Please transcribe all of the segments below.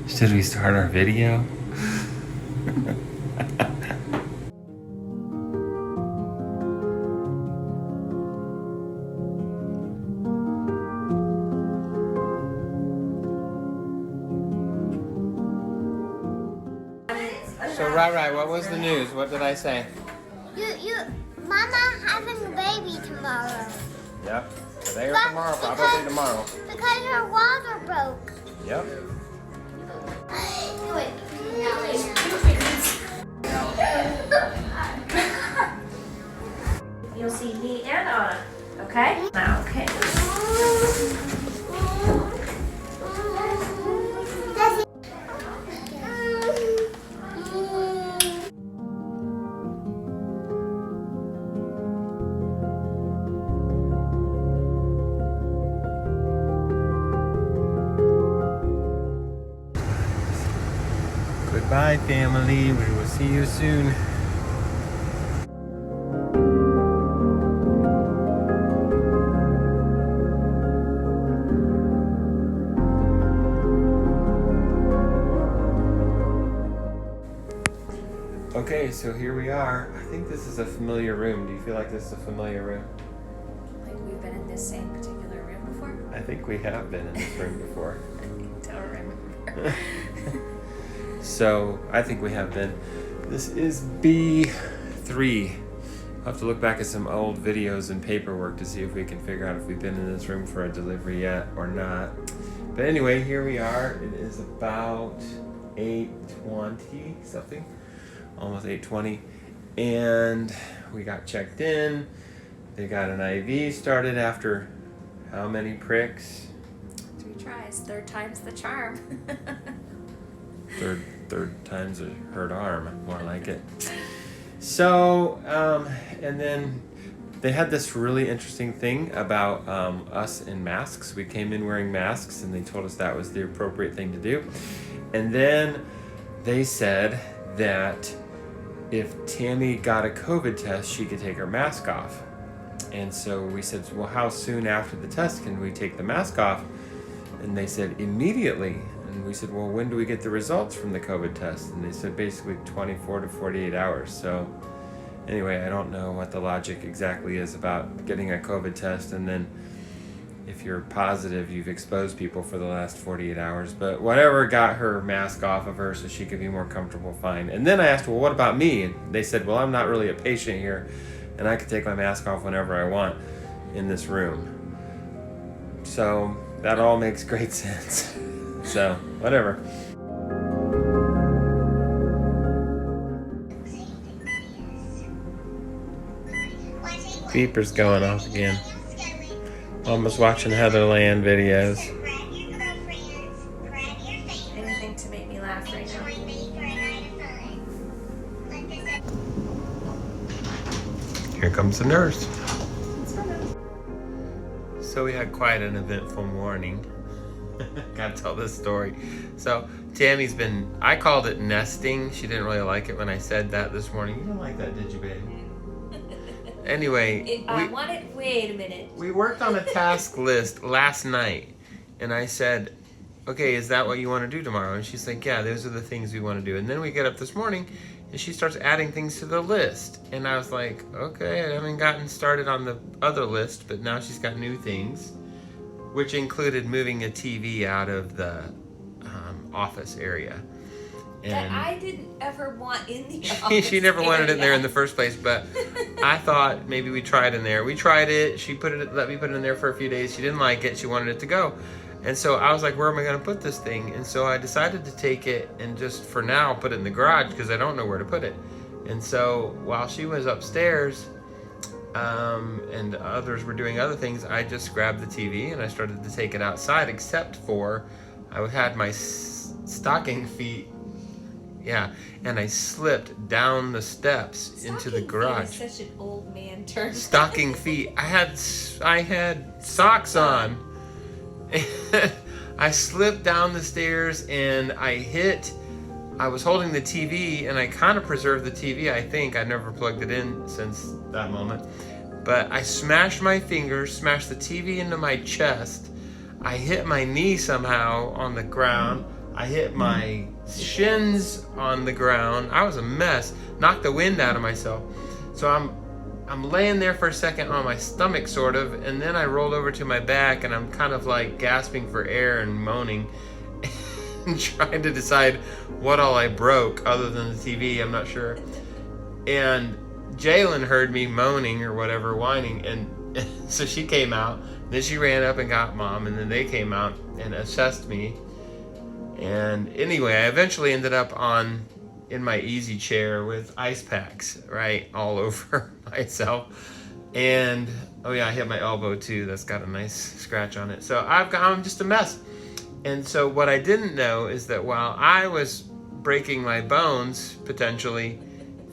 Should we start our video? So, Rai, what was the news? What did I say? Mama having a baby tomorrow. Yep. Today or tomorrow, probably tomorrow. Because her water broke. Yep. You'll see me and Anna, okay? Now, okay. Goodbye, family. We will see you soon. Okay, so here we are. I think this is a familiar room. Do you feel like this is a familiar room? Like we've been in this same particular room before? I think we have been in this room before. I don't remember. So, I think we have been. This is B3. I'll have to look back at some old videos and paperwork to see if we can figure out if we've been in this room for a delivery yet or not. But anyway, here we are. It is about 8:20 something. Almost 8:20. And we got checked in. They got an IV started after how many pricks? 3 tries. 3rd time's the charm. Third time's a hurt arm, more like it. So, and then they had this really interesting thing about us in masks. We came in wearing masks, and they told us that was the appropriate thing to do. And then they said that if Tammy got a COVID test, she could take her mask off. And so we said, well, how soon after the test can we take the mask off? And they said, immediately. And we said, well, when do we get the results from the COVID test? And they said basically 24 to 48 hours. So anyway, I don't know what the logic exactly is about getting a COVID test. And then if you're positive, you've exposed people for the last 48 hours. But whatever, got her mask off of her so she could be more comfortable, fine. And then I asked, well, what about me? And they said, well, I'm not really a patient here, and I can take my mask off whenever I want in this room. So that all makes great sense. So, whatever. Beeper's going off again. Almost watching Heatherland videos. Anything to make me laugh right now. Here comes the nurse. So we had quite an eventful morning. Gotta tell this story. So Tammy's been, I called it nesting. She didn't really like it when I said that this morning. You didn't like that, did you, babe? Anyway, wait a minute. We worked on a task list last night, and I said, okay, is that what you want to do tomorrow? And she's like, yeah, those are the things we want to do. And then we get up this morning, and she starts adding things to the list. And I was like, okay, I haven't gotten started on the other list, but now she's got new things, which included moving a TV out of the office area. And that I didn't ever want in the office. She never wanted it there in the first place, but I thought maybe we'd try it in there. We tried it. She let me put it in there for a few days. She didn't like it. She wanted it to go. And so I was like, where am I going to put this thing? And so I decided to take it and just for now put it in the garage because I don't know where to put it. And so while she was upstairs and others were doing other things, I just grabbed the TV and I started to take it outside, except for I had my stocking feet. Yeah, and I slipped down the steps into the garage. Feet is such an old man term. Stocking feet. I had socks on. I slipped down the stairs and I was holding the TV and I kind of preserved the TV, I think. I never plugged it in since that moment. But I smashed my fingers, smashed the TV into my chest. I hit my knee somehow on the ground. I hit my shins on the ground. I was a mess. Knocked the wind out of myself. So I'm laying there for a second on my stomach, sort of, and then I rolled over to my back, and I'm kind of like gasping for air and moaning and trying to decide what all I broke other than the TV. I'm not sure. And Jalen heard me moaning or whatever, whining, and so she came out. Then she ran up and got Mom, and then they came out and assessed me. And anyway, I eventually ended up in my easy chair with ice packs, right, all over myself. And oh yeah, I hit my elbow too. That's got a nice scratch on it. So I'm just a mess. And so what I didn't know is that while I was breaking my bones, potentially,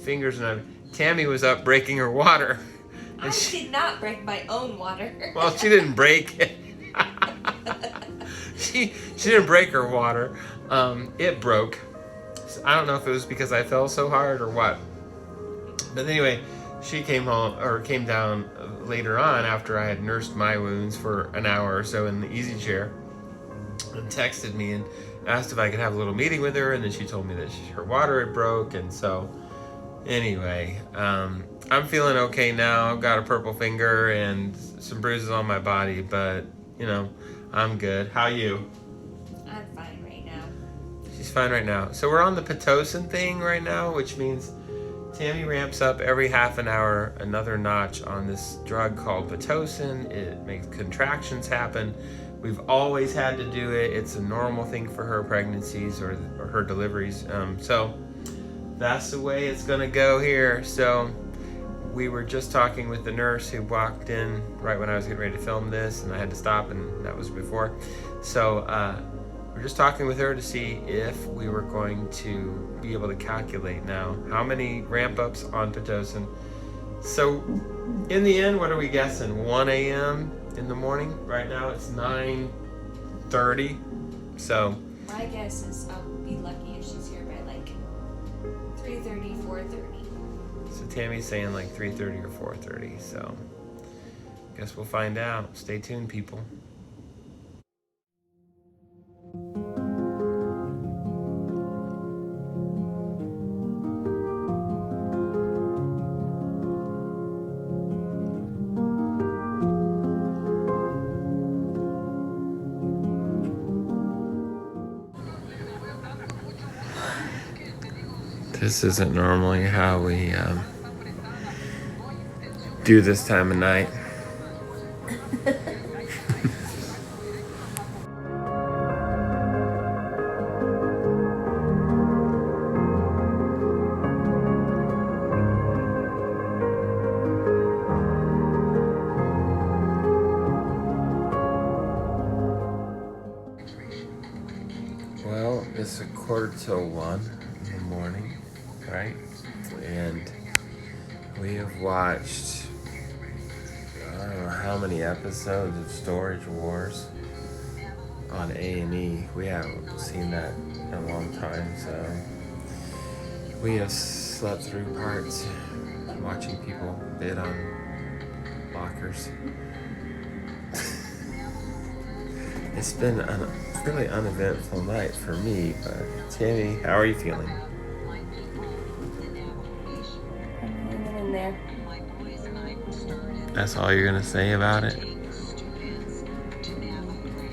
fingers and everything, Tammy was up breaking her water. I did not break my own water. Well, she didn't break it. She didn't break her water. It broke. So I don't know if it was because I fell so hard or what. But anyway, she came down later on after I had nursed my wounds for an hour or so in the easy chair, and texted me and asked if I could have a little meeting with her. And then she told me that her water had broke. And so anyway, I'm feeling okay now. I've got a purple finger and some bruises on my body, but I'm good. How you? I'm fine right now. She's fine right now. So we're on the Pitocin thing right now, which means Tammy ramps up every half an hour another notch on this drug called Pitocin. It makes contractions happen. We've always had to do it. It's a normal thing for her pregnancies or her deliveries. So that's the way it's gonna go here. So we were just talking with the nurse who walked in right when I was getting ready to film this, and I had to stop, and that was before. So we're just talking with her to see if we were going to be able to calculate now how many ramp ups on Pitocin. So in the end, what are we guessing? 1 a.m. in the morning? Right now it's 9:30. So My guess is I'll be lucky if she's here by like 3:30, 4:30. So Tammy's saying like 3:30 or 4:30. So guess we'll find out. Stay tuned, people. This isn't normally how we do this time of night. Well, it's 1:45 in the morning. Right? And we have watched, I don't know how many episodes of Storage Wars on A&E. We haven't seen that in a long time, so we have slept through parts watching people bid on lockers. It's been a really uneventful night for me, but Tammy, how are you feeling? That's all you're gonna say about it?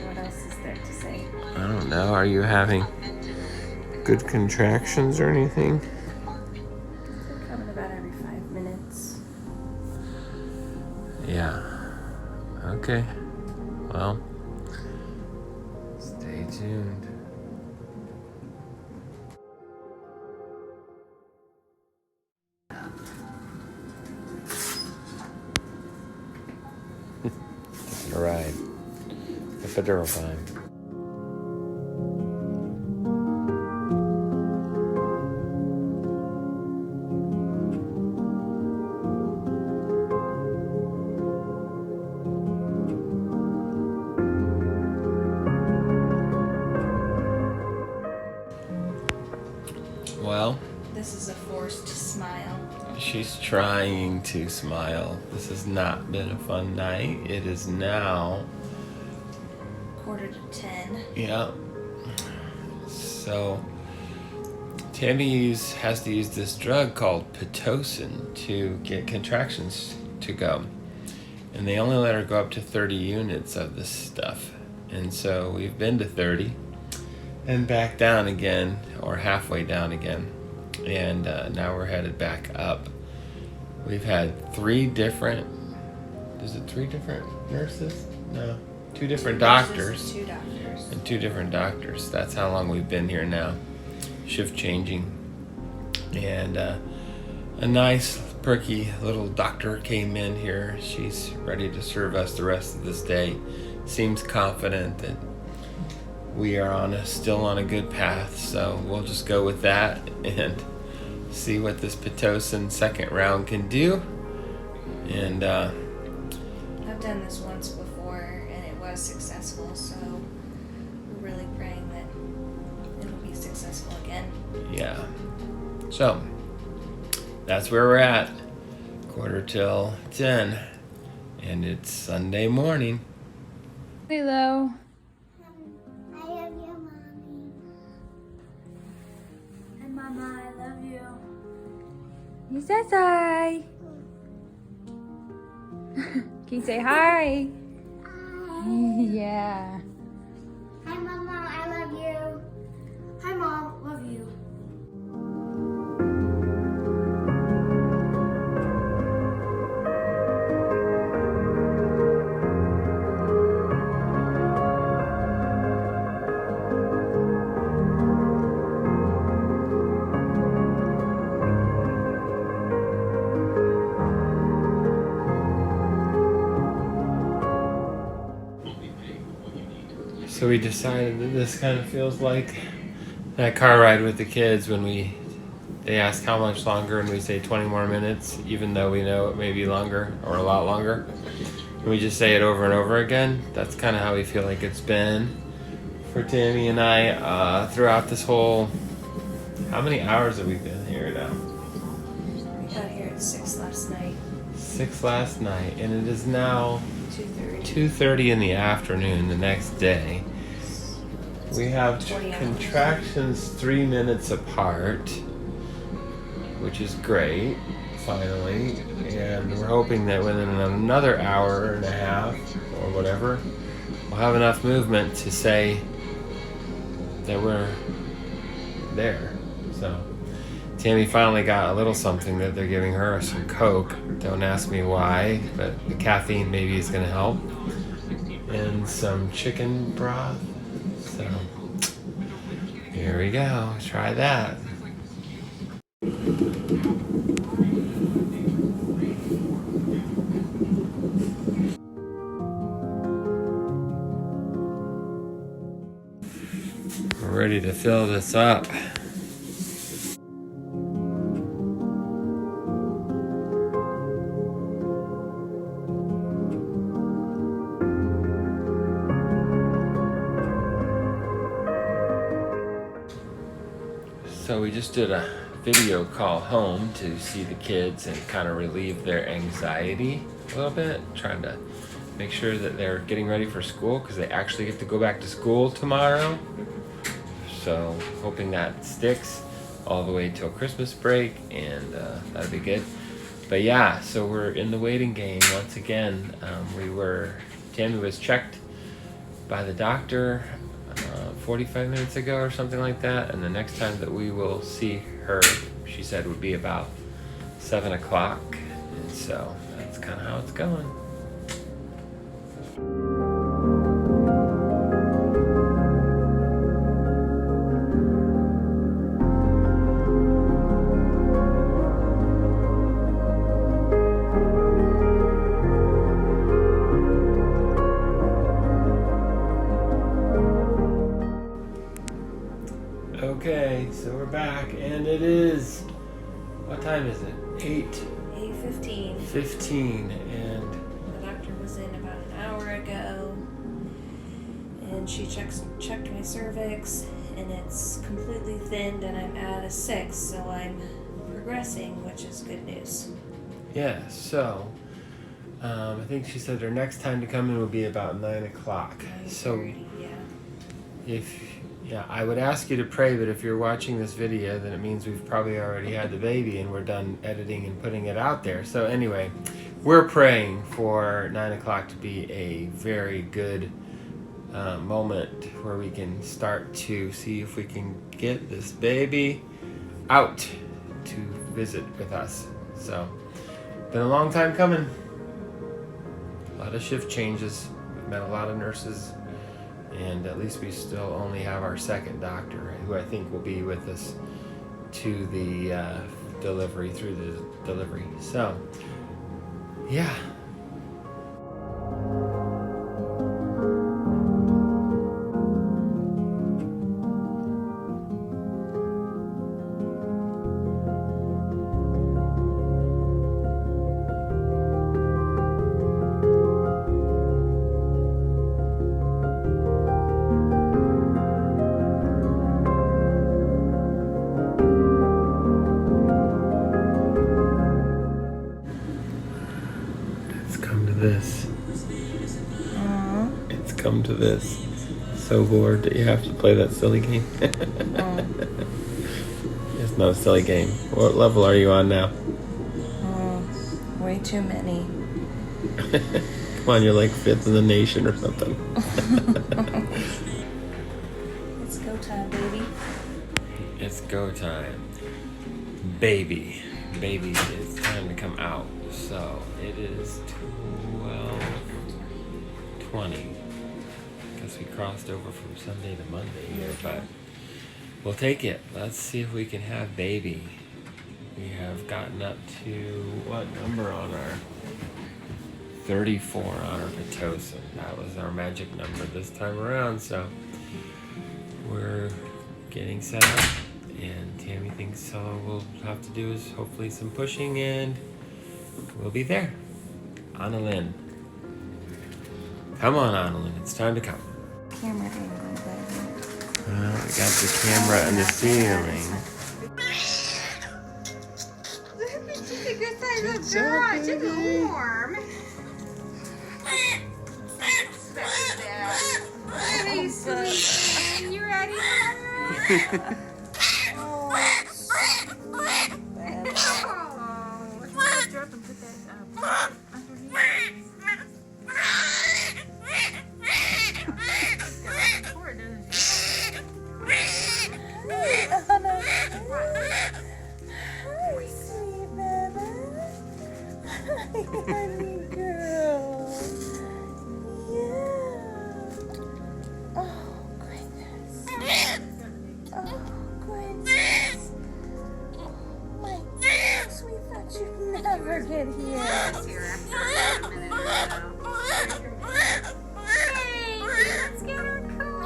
What else is there to say? I don't know. Are you having good contractions or anything? They're coming about every 5 minutes. Yeah. Okay. Well, stay tuned. Taking a ride. Epidural time. Well, This is a forced smile. she's trying to smile. This has not been a fun night. It is now, 9:45. yeah, So Tammy has to use this drug called Pitocin to get contractions to go. And they only let her go up to 30 units of this stuff. And so we've been to 30 and back down again, or halfway down again. And now we're headed back up. We've had three different nurses? No, two different doctors. Two doctors. And two different doctors. That's how long we've been here now. Shift changing. And a nice, perky little doctor came in here. She's ready to serve us the rest of this day. Seems confident that we are still on a good path. So we'll just go with that and see what this Pitocin second round can do. And I've done this once before and it was successful, so we're really praying that it'll be successful again. yeah. So that's where we're at. 9:45, and it's Sunday morning. Hello. I love you, Mommy. And Mama, I love you. He says hi. Can you say hi? Hi. Yeah. Hi, Mama. I love you. Hi, Mom. Love you. So we decided that this kind of feels like that car ride with the kids when they ask how much longer and we say 20 more minutes, even though we know it may be longer or a lot longer. And we just say it over and over again. That's kind of how we feel like it's been for Tammy and I throughout this whole. How many hours have we been here now? We got here at 6 last night. 6 last night, and it is now 2:30. 2:30 in the afternoon the next day. We have 20 hours. contractions 3 minutes apart, which is great, finally. And we're hoping that within another hour and a half or whatever, we'll have enough movement to say that we're there. So Tammy finally got a little something that they're giving her, some Coke. Don't ask me why, but the caffeine maybe is going to help. And some chicken broth. So here we go. Try that. We're ready to fill this up. So we just did a video call home to see the kids and kind of relieve their anxiety a little bit, trying to make sure that they're getting ready for school because they actually get to go back to school tomorrow. So hoping that sticks all the way till Christmas break, and that'll be good. But yeah, so we're in the waiting game once again. Tammy was checked by the doctor 45 minutes ago or something like that, and the next time that we will see her, she said, would be about 7 o'clock, and so that's kind of how it's going. Okay, so we're back, and it is, what time is it? 8:15. 8:15, and The doctor was in about an hour ago, and she checked my cervix, and it's completely thinned, and I'm at a 6, so I'm progressing, which is good news. yeah, so I think she said her next time to come in will be about 9 o'clock. So 9:30, yeah. Yeah, I would ask you to pray, but if you're watching this video, then it means we've probably already had the baby and we're done editing and putting it out there. So anyway, we're praying for 9 o'clock to be a very good moment where we can start to see if we can get this baby out to visit with us. So, been a long time coming. A lot of shift changes. We've met a lot of nurses, and at least we still only have our second doctor, who I think will be with us to the delivery, through the delivery. So, yeah. This. It's come to this. So bored that you have to play that silly game. It's not a silly game. What level are you on now? Way too many. Come on, you're like 5th in the nation or something. It's go time, baby. It's go time. Baby. Baby, it's time to come out. So it is 12:20. Guess we crossed over from Sunday to Monday here, but we'll take it. Let's see if we can have baby. We have gotten up to what number on our 34 on our Pitocin. That was our magic number this time around. So we're getting set up, and Tammy thinks all we'll have to do is hopefully some pushing, and we'll be there. Annalyn. Come on, Annalyn. It's time to come. Camera angle, baby. Well, we got the camera in the ceiling. She's a good size of girl. She's warm. Hey, sweet. You ready, Mother? Honey girl. Yeah. Oh, goodness. Oh, goodness. Oh, my goodness. We thought you'd never get here. Hey, let's get her cool.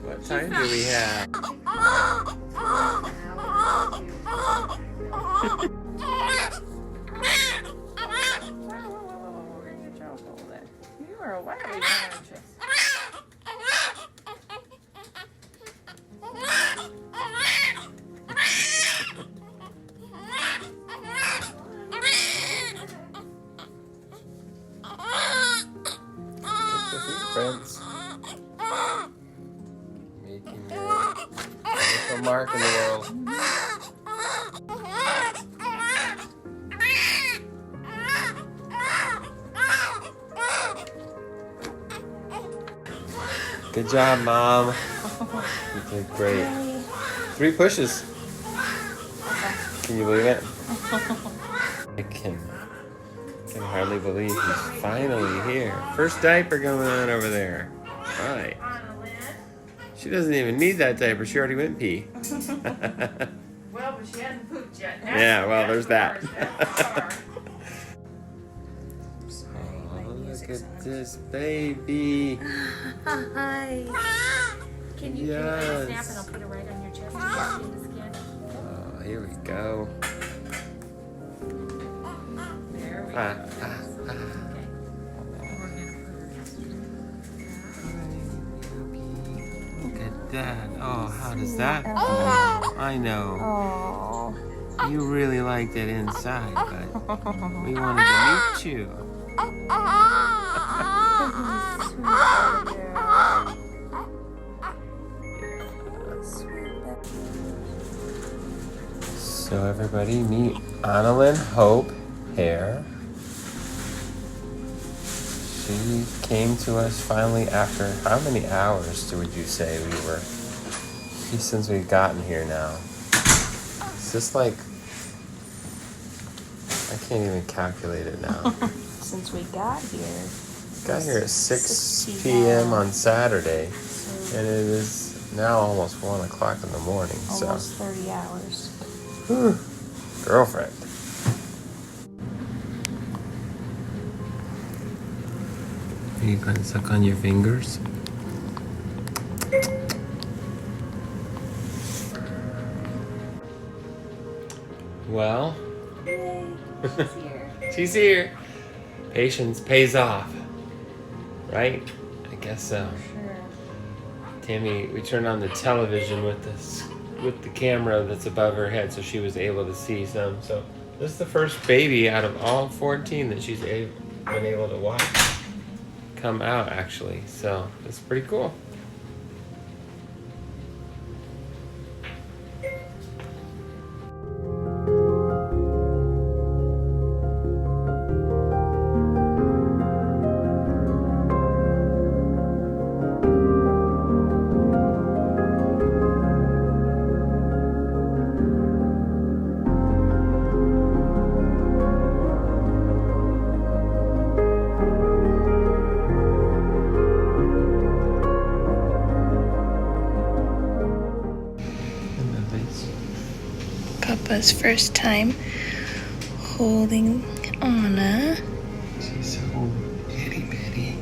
What time do we have? You are a wild one, aren't you? Friends. Making your initial mark in the world. Good job, Mom. You did great. 3 pushes. Can you believe it? I can hardly believe he's finally here. First diaper going on over there. Right. She doesn't even need that diaper. She already went pee. Well, but she hasn't pooped yet. Yeah, well, there's that. Oh, look at this baby. Hi. Can you snap and I'll put it right on your chest and in the skin? Oh, here we go. There we go. Ah. Okay. We're gonna put her Look at that. Oh, how does that feel? I know. Oh. You really liked it inside, but we wanted to meet you. So everybody meet Annalyn Hope Hare. She came to us finally after how many hours would you say we were since we've gotten here now? Is this like, I can't even calculate it now. Since we got here. Got here at 6 p.m. on Saturday, and it is now almost 1 o'clock in the morning. Almost 30 hours. Whew. Girlfriend. Are you going to suck on your fingers? Well, Yay, she's here. she's here. Patience pays off, right? I guess so. Sure. Tammy, we turned on the television with the camera that's above her head, so she was able to see some. So this is the first baby out of all 14 that she's been able to watch come out, actually. So it's pretty cool. Papa's first time holding Anna. She's so itty bitty.